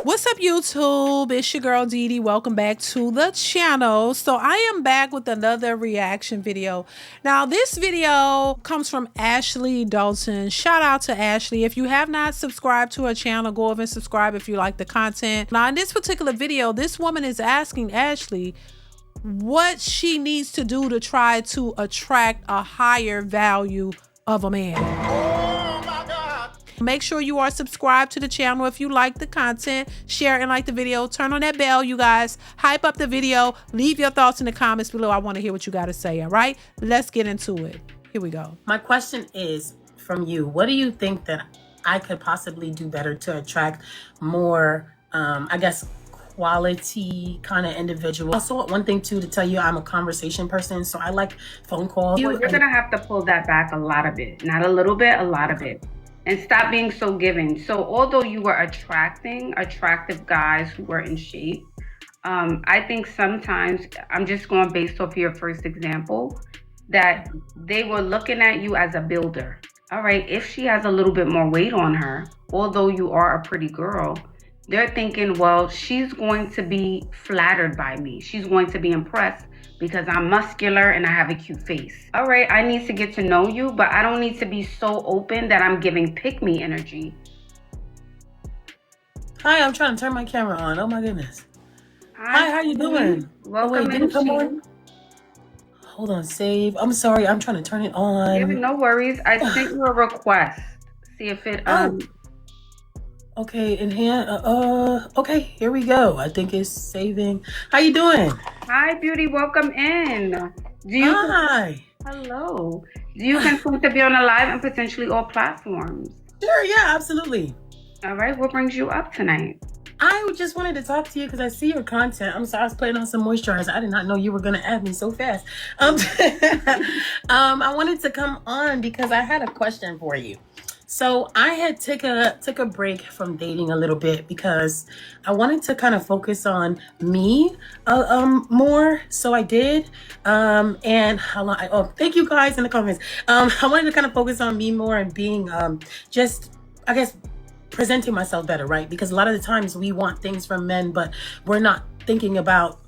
What's up, YouTube? It's your girl DeeDee. Welcome back to the channel. So I am back with another reaction video. Now this video comes from Ashley Dalton. Shout out to Ashley. If you have not subscribed to her channel, go over and subscribe if you like the content. Now in this particular video, this woman is asking Ashley what she needs to do to try to attract a higher value of a man. Make sure you are subscribed to the channel if you like the content. Share and like the video. Turn on that bell, you guys. Hype up the video. Leave your thoughts in the comments below. I want to hear what you got to say, all right? Let's get into it. Here we go. My question is from you. What do you think that I could possibly do better to attract more, I guess, quality kind of individual? Also, one thing too, to tell you, I'm a conversation person, so I like phone calls. You're going to have to pull that back a lot of it. Not a little bit, a lot of it. And stop being so giving. So although you were attracting attractive guys who were in shape, I think sometimes, I'm just going based off your first example, that they were looking at you as a builder. All right, if she has a little bit more weight on her, although you are a pretty girl, they're thinking, well, she's going to be flattered by me. She's going to be impressed because I'm muscular and I have a cute face. All right, I need to get to know you, but I don't need to be so open that I'm giving pick-me energy. Hi, I'm trying to turn my camera on. Oh my goodness. Hi, how you doing? Welcome didn't come on? Hold on, save. I'm sorry, I'm trying to turn it on. Yeah, no worries. I sent you a request. See if it Okay, in hand. Okay, here we go. I think it's saving. How you doing? Hi, beauty. Welcome in. Hi. Hello. Do you consent to be on a live and potentially all platforms? Sure. Yeah. Absolutely. All right. What brings you up tonight? I just wanted to talk to you because I see your content. I'm sorry, I was putting on some moisturizer. I did not know you were going to add me so fast. I wanted to come on because I had a question for you. So I had took a break from dating a little bit because I wanted to kind of focus on me more. So I did. And thank you guys in the comments. I wanted to kind of focus on me more and being just, I guess, presenting myself better, right? Because a lot of the times we want things from men, but we're not thinking about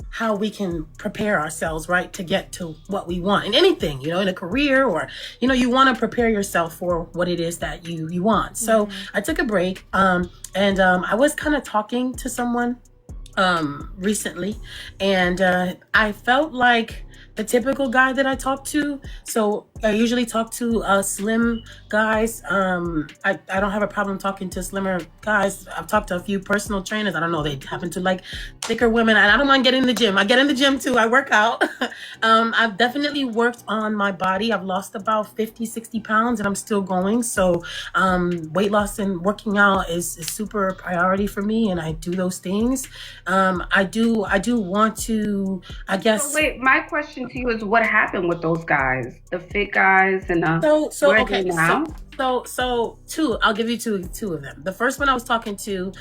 how we can prepare ourselves, right, to get to what we want in anything, you know, in a career, or, you know, you want to prepare yourself for what it is that you want. So I took a break, and I was kind of talking to someone recently, and I felt like the typical guy that I talk to. So I usually talk to slim guys. I don't have a problem talking to slimmer guys. I've talked to a few personal trainers. I don't know, they happen to like thicker women. And I don't mind getting in the gym. I get in the gym too. I work out. I've definitely worked on my body. I've lost about 50, 60 pounds and I'm still going. So weight loss and working out is super priority for me. And I do those things. I do want to, I guess. So wait, my question to you is, what happened with those guys, the fit guys, and okay now? So two, I'll give you two of them. The first one I was talking to,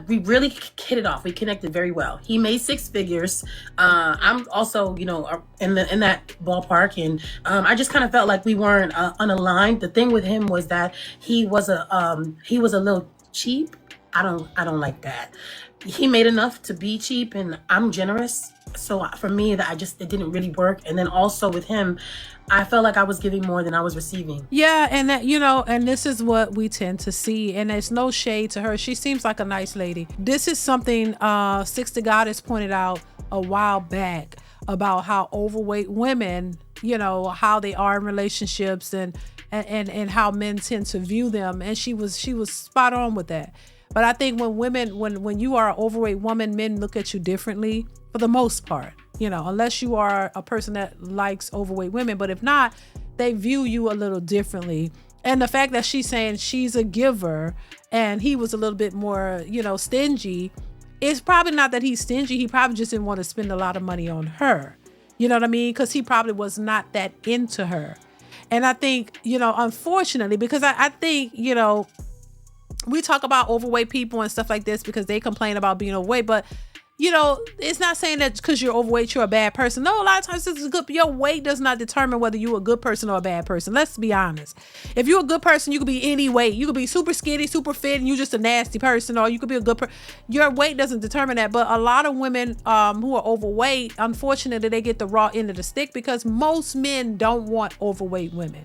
we really hit it off. We connected very well. He made 6 figures. I'm also, you know, in that ballpark, and I just kind of felt like we weren't unaligned. The thing with him was that he was a little cheap. I don't like that. He made enough to be cheap, and I'm generous. So for me, it didn't really work. And then also with him, I felt like I was giving more than I was receiving. Yeah, and that, you know, and this is what we tend to see, and there's no shade to her. She seems like a nice lady. This is something Six to God has pointed out a while back about how overweight women, you know, how they are in relationships and how men tend to view them. And she was spot on with that. But I think when you are an overweight woman, men look at you differently for the most part, you know, unless you are a person that likes overweight women. But if not, they view you a little differently. And the fact that she's saying she's a giver and he was a little bit more, you know, stingy, it's probably not that he's stingy. He probably just didn't want to spend a lot of money on her. You know what I mean? Because he probably was not that into her. And I think, you know, unfortunately, because I think, you know, we talk about overweight people and stuff like this because they complain about being overweight, but you know, it's not saying that because you're overweight, you're a bad person. No, a lot of times this is good. Your weight does not determine whether you're a good person or a bad person. Let's be honest. If you're a good person, you could be any weight. You could be super skinny, super fit, and you're just a nasty person, or you could be a good person. Your weight doesn't determine that. But a lot of women who are overweight, unfortunately, they get the raw end of the stick because most men don't want overweight women.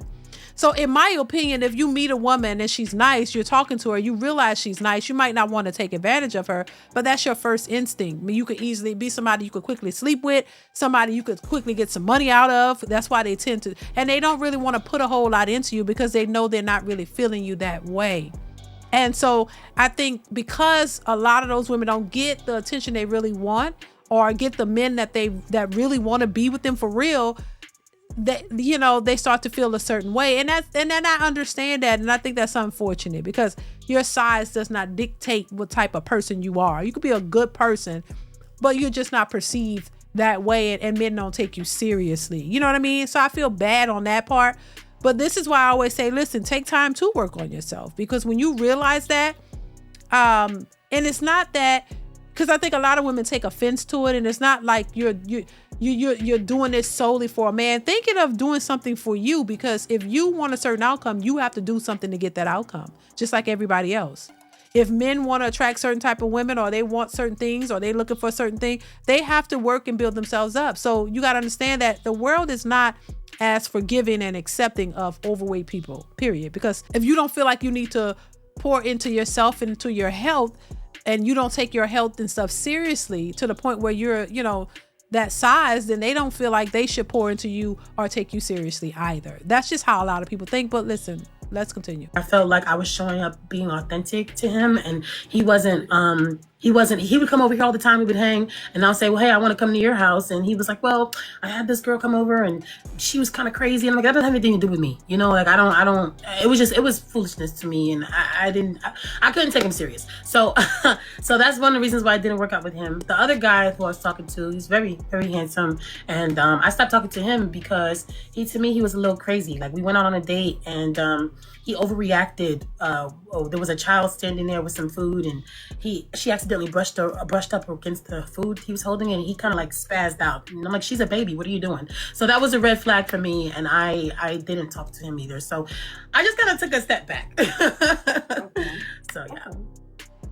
So in my opinion, if you meet a woman and she's nice, you're talking to her, you realize she's nice, you might not want to take advantage of her, but that's your first instinct. I mean, you could easily be somebody you could quickly sleep with, somebody you could quickly get some money out of. That's why they tend to, and they don't really want to put a whole lot into you because they know they're not really feeling you that way. And so I think because a lot of those women don't get the attention they really want or get the men that really want to be with them for real, that, you know, they start to feel a certain way, and then I understand that, and I think that's unfortunate because your size does not dictate what type of person you are. You could be a good person, but you're just not perceived that way, and men don't take you seriously. You know what I mean? So I feel bad on that part, but this is why I always say, listen, take time to work on yourself, because when you realize that, and it's not that, because I think a lot of women take offense to it, and it's not like you're doing this solely for a man. Thinking of doing something for you, because if you want a certain outcome, you have to do something to get that outcome, just like everybody else. If men want to attract certain type of women, or they want certain things, or they looking for a certain thing, they have to work and build themselves up. So you got to understand that the world is not as forgiving and accepting of overweight people, period. Because if you don't feel like you need to pour into yourself and into your health, and you don't take your health and stuff seriously to the point where you're, you know, that size, then they don't feel like they should pour into you or take you seriously either. That's just how a lot of people think. But listen, let's continue. I felt like I was showing up being authentic to him, and he would come over here all the time. We would hang, and I'll say, well, hey, I want to come to your house. And he was like, well, I had this girl come over and she was kind of crazy. And I'm like, that doesn't have anything to do with me. You know, like, I don't, it was foolishness to me. And I couldn't take him serious. So, so that's one of the reasons why I didn't work out with him. The other guy who I was talking to, he's very, very handsome. And I stopped talking to him because to me, he was a little crazy. Like, we went out on a date, and he overreacted. There was a child standing there with some food, and she accidentally brushed up against the food he was holding, and he kind of like spazzed out. And I'm like, she's a baby, what are you doing? So that was a red flag for me, and I didn't talk to him either. So I just kind of took a step back. Okay. So yeah. Okay.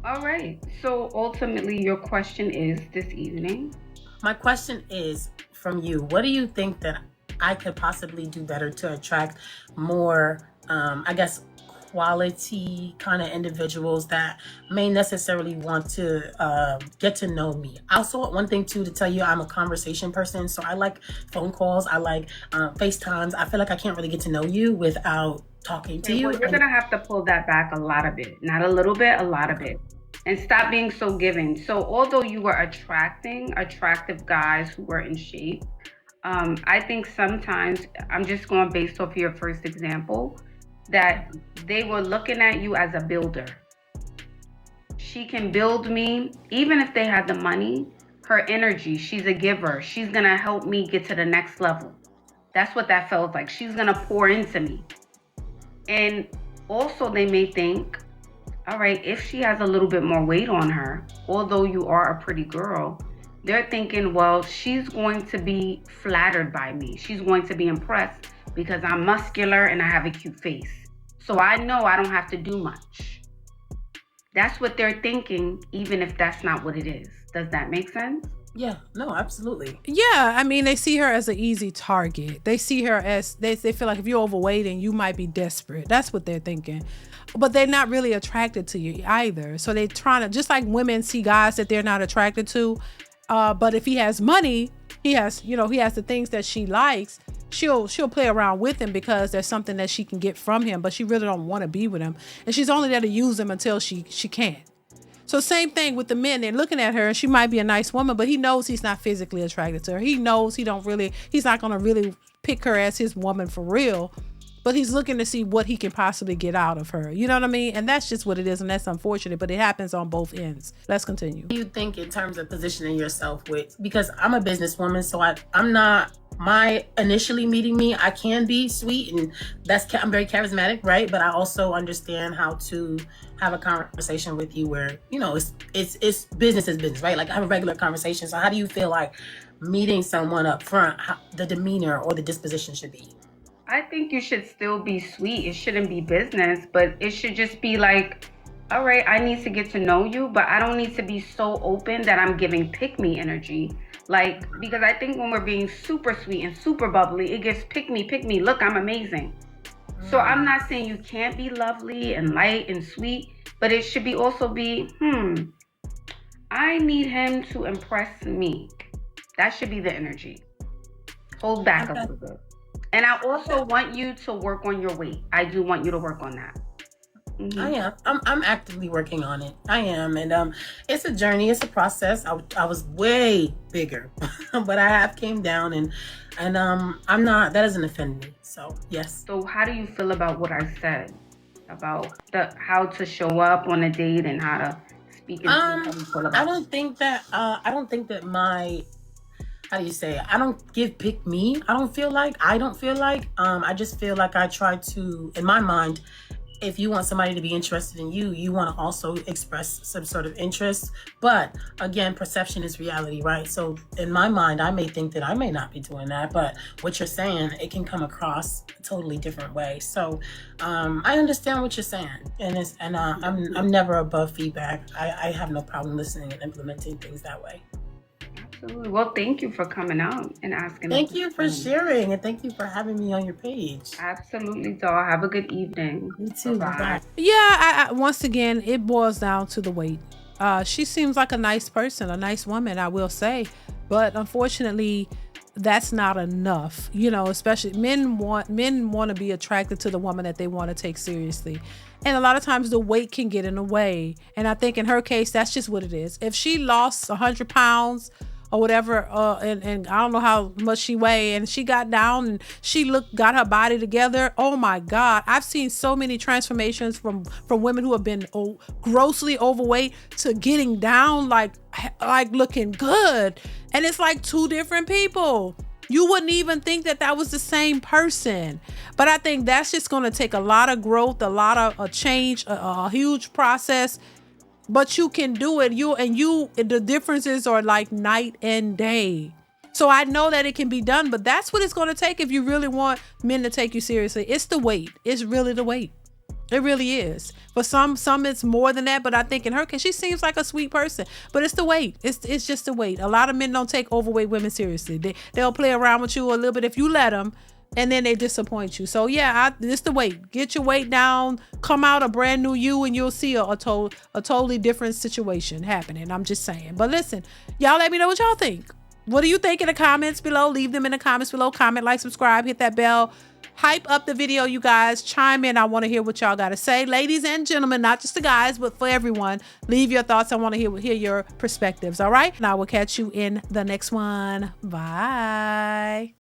All right. So ultimately, your question is this evening. My question is from you. What do you think that I could possibly do better to attract more, I guess, quality kind of individuals that may necessarily want to get to know me? Also, one thing too, to tell you, I'm a conversation person, so I like phone calls, I like FaceTimes. I feel like I can't really get to know you without talking to you. Well, you're gonna have to pull that back a lot of it, not a little bit, a lot of it, and stop being so giving. So although you were attracting attractive guys who were in shape, I think sometimes, I'm just going based off your first example, that they were looking at you as a builder. She can build me, even if they had the money, her energy, she's a giver. She's gonna help me get to the next level. That's what that felt like. She's gonna pour into me. And also they may think, all right, if she has a little bit more weight on her, although you are a pretty girl, they're thinking, well, she's going to be flattered by me. She's going to be impressed because I'm muscular and I have a cute face. So I know I don't have to do much. That's what they're thinking, even if that's not what it is. Does that make sense? Yeah, no, absolutely. Yeah, I mean, they see her as an easy target. They see her as, they feel like if you're overweight and you might be desperate. That's what they're thinking. But they're not really attracted to you either. So they're trying to, just like women see guys that they're not attracted to. But if he has money, he has the things that she likes, she'll play around with him because there's something that she can get from him, but she really don't want to be with him. And she's only there to use him until she can't. So same thing with the men. They're looking at her and she might be a nice woman, but he knows he's not physically attracted to her. He knows he's not going to really pick her as his woman for real, but he's looking to see what he can possibly get out of her. You know what I mean? And that's just what it is. And that's unfortunate, but it happens on both ends. Let's continue. What do you think in terms of positioning yourself with, because I'm a businesswoman, so I'm not my initially meeting me, I can be sweet, and I'm very charismatic, right? But I also understand how to have a conversation with you where, you know, it's business is business, right? Like I have a regular conversation. So how do you feel like meeting someone up front, how the demeanor or the disposition should be? I think you should still be sweet. It shouldn't be business, but it should just be like, all right, I need to get to know you, but I don't need to be so open that I'm giving pick me energy. Like, because I think when we're being super sweet and super bubbly, it gives pick me, look, I'm amazing. So I'm not saying you can't be lovely and light and sweet, but it should be also be, I need him to impress me. That should be the energy. Hold back a little bit. And I also want you to work on your weight. I do want you to work on that. I am. I'm actively working on it. I am, and it's a journey. It's a process. I was way bigger, but I have came down, and I'm not. That doesn't offend me. So yes. So how do you feel about what I said about how to show up on a date and how to speak? I don't think that. I don't think that my. How do you say it? I don't give pick me. I don't feel like. I just feel like I try to, in my mind, if you want somebody to be interested in you, you want to also express some sort of interest. But again, perception is reality, right? So in my mind, I may think that I may not be doing that, but what you're saying, it can come across a totally different way. So I understand what you're saying, and I'm never above feedback. I have no problem listening and implementing things that way. Absolutely. Well, thank you for coming out and asking. Thank you for sharing, and thank you for having me on your page. Absolutely, doll. Have a good evening. You too. Bye. Yeah, I once again, it boils down to the weight. She seems like a nice person, a nice woman, I will say, but unfortunately, that's not enough. You know, especially men want to be attracted to the woman that they want to take seriously. And a lot of times the weight can get in the way. And I think in her case, that's just what it is. If she lost 100 pounds or whatever, and I don't know how much she weighed, and she got down and she got her body together. Oh my God. I've seen so many transformations from women who have been grossly overweight to getting down like looking good. And it's like two different people. You wouldn't even think that was the same person. But I think that's just going to take a lot of growth, a lot of a change, a huge process. But you can do it. The differences are like night and day. So I know that it can be done, but that's what it's going to take if you really want men to take you seriously. It's the weight. It's really the weight. It really is. For some it's more than that, but I think in her case, she seems like a sweet person, but it's the weight. It's just the weight. A lot of men don't take overweight women seriously. They'll play around with you a little bit if you let them, and then they disappoint you. So yeah, it's the weight. Get your weight down, come out a brand new you, and you'll see a totally different situation happening. I'm just saying. But listen, y'all let me know what y'all think. What do you think in the comments below? Leave them in the comments below. Comment, like, subscribe, hit that bell. Hype up the video, you guys. Chime in. I want to hear what y'all got to say. Ladies and gentlemen, not just the guys, but for everyone. Leave your thoughts. I want to hear your perspectives, all right? And I will catch you in the next one. Bye.